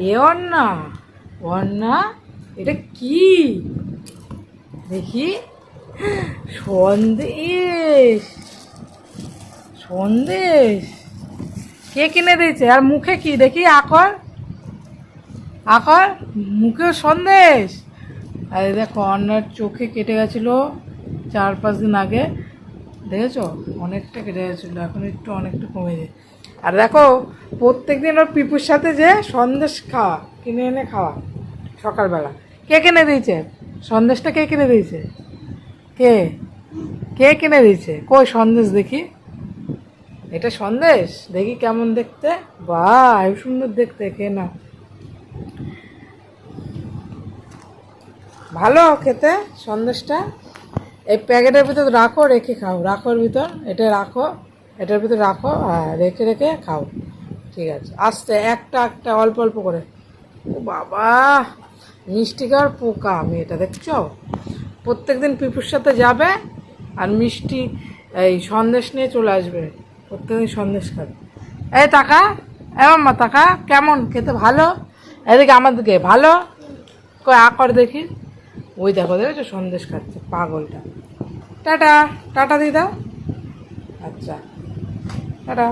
এ অন্না, অন্না এটা কি দেখি? সন্দেশ, সন্দেশ কে কিনে দিয়েছে? আর মুখে কি দেখি? আকর, আকর মুখেও সন্দেশ। আর দেখো অন্যার চোখে কেটে গেছিলো 4-5 দিন আগে, দেখেছো অনেকটা কেটে গেছিলো, এখন একটু অনেকটা কমে যায়। আর দেখো প্রত্যেক দিন ওর পিপুর সাথে যে সন্দেশ খাওয়া, কিনে এনে খাওয়া সকালবেলা। কে কিনে দিয়েছে সন্দেশটা? কে কিনে দিয়েছে? কে কে কিনে দিয়েছে? কই সন্দেশ দেখি, এটা সন্দেশ দেখি কেমন দেখতে। বাহ এই সুন্দর দেখতে, কে না ভালো খেতে সন্দেশটা। এই প্যাকেটের ভিতর রাখো, রেখে খাও, রাখোর ভিতর এটা রাখো, এটার ভিতর রাখো, হ্যাঁ রেখে রেখে খাও। ঠিক আছে, আস্তে একটা একটা অল্প অল্প করে। ও বাবা, মিষ্টি খাওয়ার পোকা মেয়েটা, দেখছো প্রত্যেক দিন পিপুর সাথে যাবে আর মিষ্টি এই সন্দেশ নিয়ে চলে আসবে, প্রত্যেকদিন সন্দেশ খাবে। এই টাকা, মা টাকা কেমন খেতে? ভালো? এদিকে আমার দিকে ভালো, কই আকর দেখি। ওই দেখো, দেখেছো সন্দেশ খাচ্ছে পাগলটা। টাটা, টাটা দিয়ে দাও। আচ্ছা, টাটা।